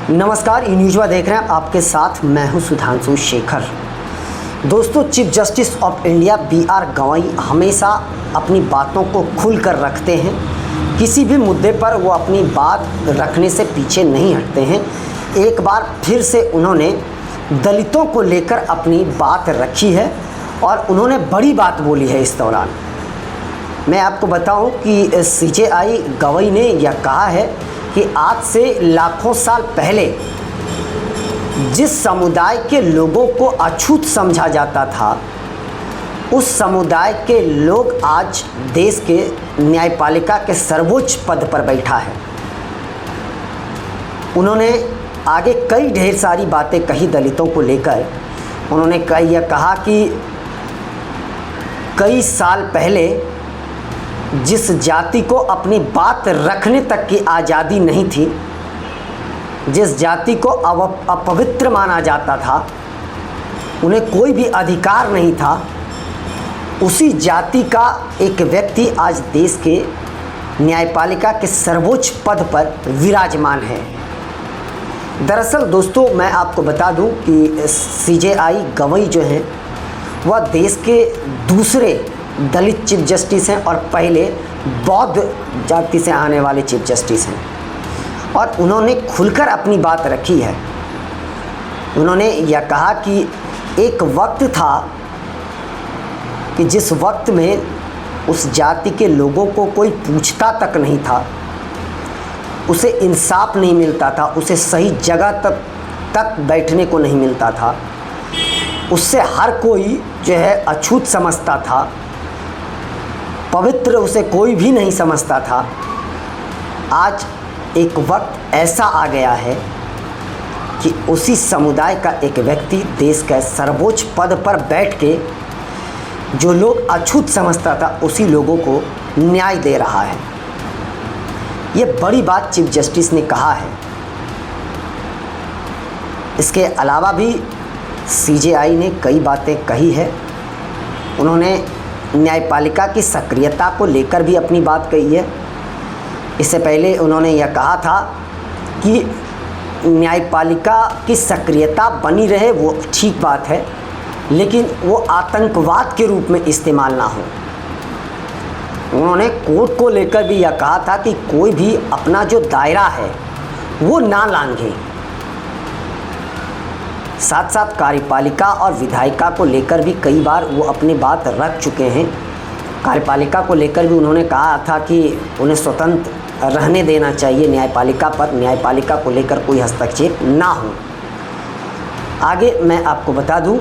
नमस्कार, ई न्यूज़ देख रहे हैं। आपके साथ मैं हूं सुधांशु शेखर। दोस्तों, chief justice of India BR Gavai हमेशा अपनी बातों को खुलकर रखते हैं। किसी भी मुद्दे पर वो अपनी बात रखने से पीछे नहीं हटते हैं। एक बार फिर से उन्होंने दलितों को लेकर अपनी बात रखी है और उन्होंने बड़ी बात बोली है। इस दौरान मैं आपको बताऊं कि CJI गवई ने यह कहा है कि आज से लाखों साल पहले जिस समुदाय के लोगों को अछूत समझा जाता था, उस समुदाय के लोग आज देश के न्यायपालिका के सर्वोच्च पद पर बैठा है। उन्होंने आगे कई ढेर सारी बातें कही दलितों को लेकर। उन्होंने यह कहा कि कई साल पहले जिस जाति को अपनी बात रखने तक की आज़ादी नहीं थी, जिस जाति को अपवित्र माना जाता था, उन्हें कोई भी अधिकार नहीं था, उसी जाति का एक व्यक्ति आज देश के न्यायपालिका के सर्वोच्च पद पर विराजमान है। दरअसल दोस्तों, मैं आपको बता दूं कि CJI गवई जो हैं वह देश के दूसरे दलित चीफ जस्टिस हैं और पहले बौद्ध जाति से आने वाले चीफ जस्टिस हैं और उन्होंने खुलकर अपनी बात रखी है। उन्होंने यह कहा कि एक वक्त था कि जिस वक्त में उस जाति के लोगों को कोई पूछता तक नहीं था, उसे इंसाफ नहीं मिलता था, उसे सही जगह तक बैठने को नहीं मिलता था, उससे हर कोई जो है अछूत समझता था, पवित्र उसे कोई भी नहीं समझता था। आज एक वक्त ऐसा आ गया है कि उसी समुदाय का एक व्यक्ति देश के सर्वोच्च पद पर बैठ के जो लोग अछूत समझता था, उसी लोगों को न्याय दे रहा है। ये बड़ी बात चीफ जस्टिस ने कहा है। इसके अलावा भी CJI ने कई बातें कही है। उन्होंने न्यायपालिका की सक्रियता को लेकर भी अपनी बात कही है। इससे पहले उन्होंने यह कहा था कि न्यायपालिका की सक्रियता बनी रहे, वो ठीक बात है, लेकिन वो आतंकवाद के रूप में इस्तेमाल ना हो। उन्होंने कोर्ट को लेकर भी यह कहा था कि कोई भी अपना जो दायरा है वो ना लांघे। साथ साथ कार्यपालिका और विधायिका को लेकर भी कई बार वो अपनी बात रख चुके हैं। कार्यपालिका को लेकर भी उन्होंने कहा था कि उन्हें स्वतंत्र रहने देना चाहिए, न्यायपालिका पर न्यायपालिका को लेकर कोई हस्तक्षेप ना हो। आगे मैं आपको बता दूं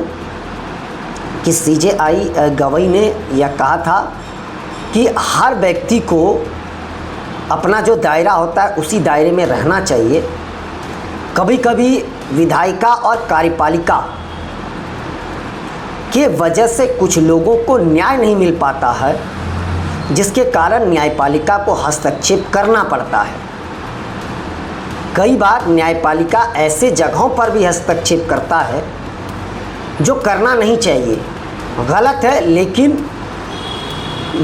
कि CJI गवई ने यह कहा था कि हर व्यक्ति को अपना जो दायरा होता है उसी दायरे में रहना चाहिए। कभी कभी विधायिका और कार्यपालिका के वजह से कुछ लोगों को न्याय नहीं मिल पाता है, जिसके कारण न्यायपालिका को हस्तक्षेप करना पड़ता है। कई बार न्यायपालिका ऐसे जगहों पर भी हस्तक्षेप करता है जो करना नहीं चाहिए, गलत है, लेकिन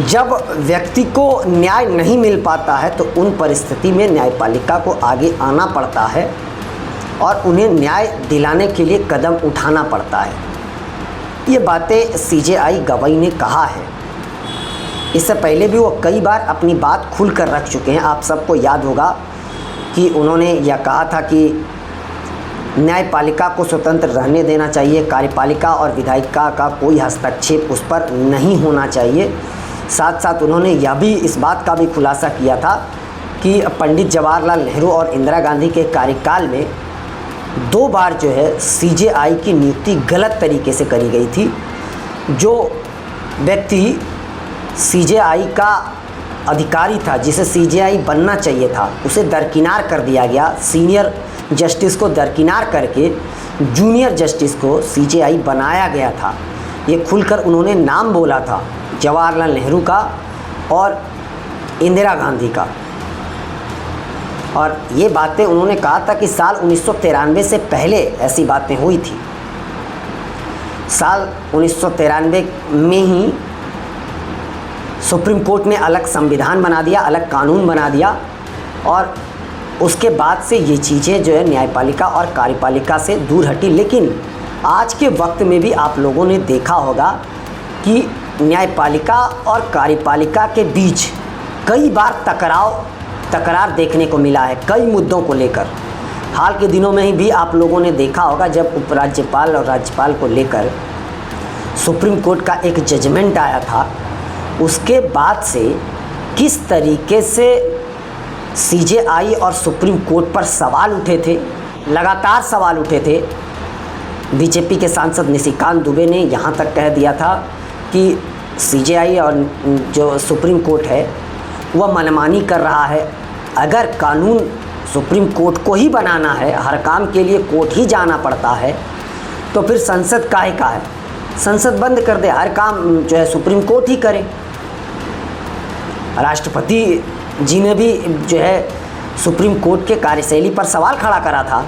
जब व्यक्ति को न्याय नहीं मिल पाता है तो उन परिस्थिति में न्यायपालिका को आगे आना पड़ता है और उन्हें न्याय दिलाने के लिए कदम उठाना पड़ता है। ये बातें CJI गवई ने कहा है। इससे पहले भी वो कई बार अपनी बात खुलकर रख चुके हैं। आप सबको याद होगा कि उन्होंने यह कहा था कि न्यायपालिका को स्वतंत्र रहने देना चाहिए, कार्यपालिका और विधायिका का कोई हस्तक्षेप उस पर नहीं होना चाहिए। साथ साथ उन्होंने यह भी इस बात का भी खुलासा किया था कि पंडित जवाहरलाल नेहरू और इंदिरा गांधी के कार्यकाल में 2 बार जो है CJI की नियुक्ति गलत तरीके से करी गई थी। जो व्यक्ति CJI का अधिकारी था, जिसे CJI बनना चाहिए था, उसे दरकिनार कर दिया गया। सीनियर जस्टिस को दरकिनार करके जूनियर जस्टिस को CJI बनाया गया था। ये खुलकर उन्होंने नाम बोला था, जवाहरलाल नेहरू का और इंदिरा गांधी का। और ये बातें उन्होंने कहा था कि साल 1993 से पहले ऐसी बातें हुई थी। साल 1993 में ही सुप्रीम कोर्ट ने अलग संविधान बना दिया, अलग कानून बना दिया और उसके बाद से ये चीज़ें जो है न्यायपालिका और कार्यपालिका से दूर हटी। लेकिन आज के वक्त में भी आप लोगों ने देखा होगा कि न्यायपालिका और कार्यपालिका के बीच कई बार तकरार देखने को मिला है कई मुद्दों को लेकर। हाल के दिनों में ही भी आप लोगों ने देखा होगा जब उपराज्यपाल और राज्यपाल को लेकर सुप्रीम कोर्ट का एक जजमेंट आया था, उसके बाद से किस तरीके से सीजेआई और सुप्रीम कोर्ट पर सवाल उठे थे, लगातार सवाल उठे थे। बीजेपी के सांसद निशिकांत दुबे ने यहाँ तक कह दिया था कि सीजेआई और जो सुप्रीम कोर्ट है वह मनमानी कर रहा है। अगर कानून सुप्रीम कोर्ट को ही बनाना है, हर काम के लिए कोर्ट ही जाना पड़ता है, तो फिर संसद काहे का है, संसद बंद कर दे, हर काम जो है सुप्रीम कोर्ट ही करे। राष्ट्रपति जी ने भी जो है सुप्रीम कोर्ट के कार्यशैली पर सवाल खड़ा करा था।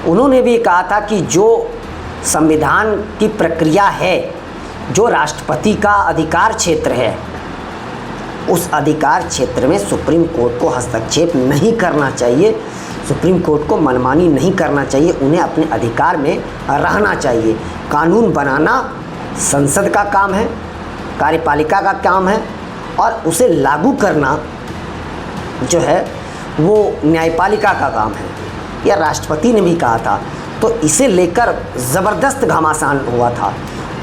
उन्होंने भी कहा था कि जो संविधान की प्रक्रिया है, जो राष्ट्रपति का अधिकार क्षेत्र है, उस अधिकार क्षेत्र में सुप्रीम कोर्ट को हस्तक्षेप नहीं करना चाहिए, सुप्रीम कोर्ट को मनमानी नहीं करना चाहिए, उन्हें अपने अधिकार में रहना चाहिए। कानून बनाना संसद का काम है, कार्यपालिका का काम है, और उसे लागू करना जो है वो न्यायपालिका का काम है। यह राष्ट्रपति ने भी कहा था। तो इसे लेकर ज़बरदस्त घमासान हुआ था।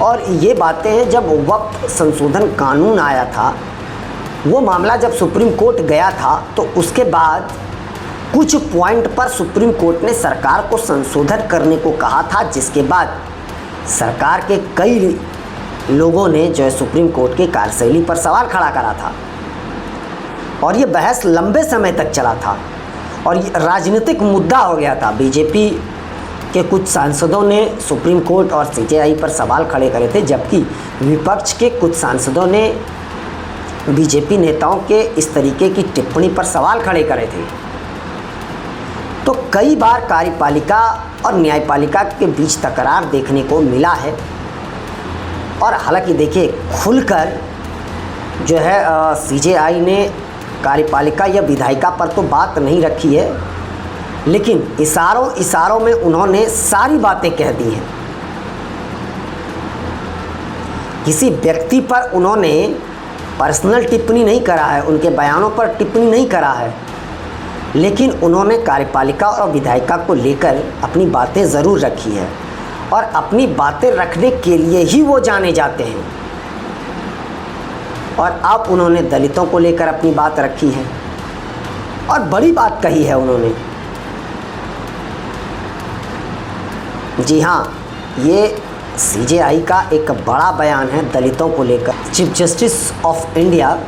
और ये बातें हैं, जब वक्त संशोधन कानून आया था, वो मामला जब सुप्रीम कोर्ट गया था, तो उसके बाद कुछ पॉइंट पर सुप्रीम कोर्ट ने सरकार को संशोधन करने को कहा था, जिसके बाद सरकार के कई लोगों ने जो है सुप्रीम कोर्ट की कार्यशैली पर सवाल खड़ा करा था। और ये बहस लंबे समय तक चला था और ये राजनीतिक मुद्दा हो गया था। बीजेपी के कुछ सांसदों ने सुप्रीम कोर्ट और सीजेआई पर सवाल खड़े करे थे, जबकि विपक्ष के कुछ सांसदों ने बीजेपी नेताओं के इस तरीके की टिप्पणी पर सवाल खड़े करे थे। तो कई बार कार्यपालिका और न्यायपालिका के बीच तकरार देखने को मिला है। और हालांकि देखिए, खुलकर जो है सीजेआई ने कार्यपालिका या विधायिका पर तो बात नहीं रखी है, लेकिन इशारों में उन्होंने सारी बातें कह दी हैं। किसी व्यक्ति पर उन्होंने पर्सनल टिप्पणी नहीं करा है, उनके बयानों पर टिप्पणी नहीं करा है, लेकिन उन्होंने कार्यपालिका और विधायिका को लेकर अपनी बातें ज़रूर रखी है। और अपनी बातें रखने के लिए ही वो जाने जाते हैं। और अब उन्होंने दलितों को लेकर अपनी बात रखी है और बड़ी बात कही है उन्होंने। जी हाँ, ये सीजेआई का एक बड़ा बयान है दलितों को लेकर। Chief justice of India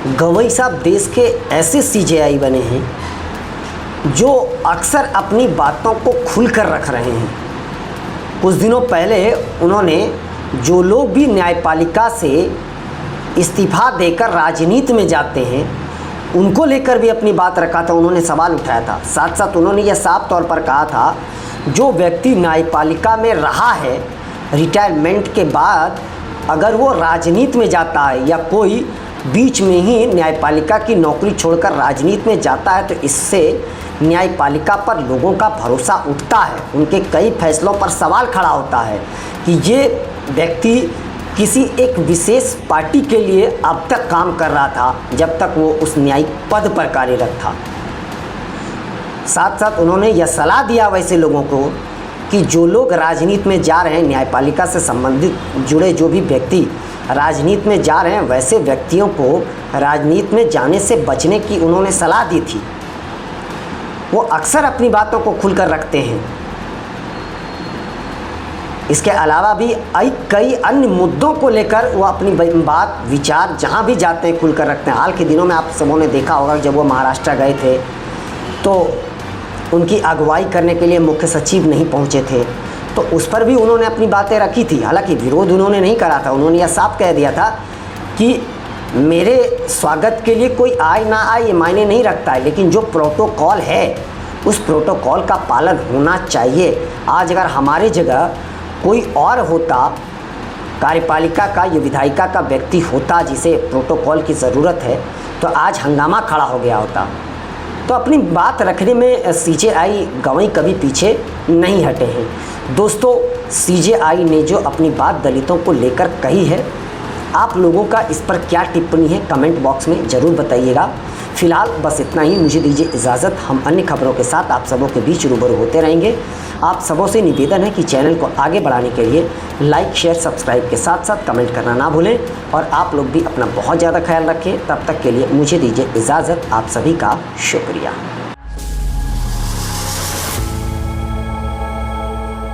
Gavai साहब देश के ऐसे सीजेआई बने हैं जो अक्सर अपनी बातों को खुलकर रख रहे हैं। कुछ दिनों पहले उन्होंने जो लोग भी न्यायपालिका से इस्तीफा देकर राजनीति में जाते हैं उनको लेकर भी अपनी बात रखा था, उन्होंने सवाल उठाया था। साथ साथ उन्होंने यह साफ तौर पर कहा था, जो व्यक्ति न्यायपालिका में रहा है, रिटायरमेंट के बाद अगर वो राजनीति में जाता है या कोई बीच में ही न्यायपालिका की नौकरी छोड़कर राजनीति में जाता है, तो इससे न्यायपालिका पर लोगों का भरोसा उठता है, उनके कई फैसलों पर सवाल खड़ा होता है कि ये व्यक्ति किसी एक विशेष पार्टी के लिए अब तक काम कर रहा था जब तक वो उस न्यायिक पद पर कार्यरत था। साथ साथ उन्होंने यह सलाह दिया वैसे लोगों को कि जो लोग राजनीति में जा रहे हैं, न्यायपालिका से संबंधित जुड़े जो भी व्यक्ति राजनीति में जा रहे हैं, वैसे व्यक्तियों को राजनीति में जाने से बचने की उन्होंने सलाह दी थी। वो अक्सर अपनी बातों को खुलकर रखते हैं। इसके अलावा भी कई अन्य मुद्दों को लेकर वो अपनी बात विचार जहाँ भी जाते हैं खुलकर रखते हैं। हाल के दिनों में आप सबों ने देखा होगा, जब वो महाराष्ट्र गए थे तो उनकी अगुवाई करने के लिए मुख्य सचिव नहीं पहुँचे थे, तो उस पर भी उन्होंने अपनी बातें रखी थी। हालांकि विरोध उन्होंने नहीं करा था, उन्होंने यह साफ कह दिया था कि मेरे स्वागत के लिए कोई आए ना आए ये मायने नहीं रखता है, लेकिन जो प्रोटोकॉल है उस प्रोटोकॉल का पालन होना चाहिए। आज अगर हमारी जगह कोई और होता, कार्यपालिका का या विधायिका का व्यक्ति होता जिसे प्रोटोकॉल की ज़रूरत है, तो आज हंगामा खड़ा हो गया होता। तो अपनी बात रखने में सीजेआई गवई कभी पीछे नहीं हटे हैं। दोस्तों, सीजेआई ने जो अपनी बात दलितों को लेकर कही है, आप लोगों का इस पर क्या टिप्पणी है कमेंट बॉक्स में ज़रूर बताइएगा। फिलहाल बस इतना ही, मुझे दीजिए इजाज़त। हम अन्य खबरों के साथ आप सबों के बीच रूबरू होते रहेंगे। आप सबों से निवेदन है कि चैनल को आगे बढ़ाने के लिए लाइक शेयर सब्सक्राइब के साथ साथ कमेंट करना ना भूलें, और आप लोग भी अपना बहुत ज़्यादा ख्याल रखें। तब तक के लिए मुझे दीजिए इजाज़त। आप सभी का शुक्रिया।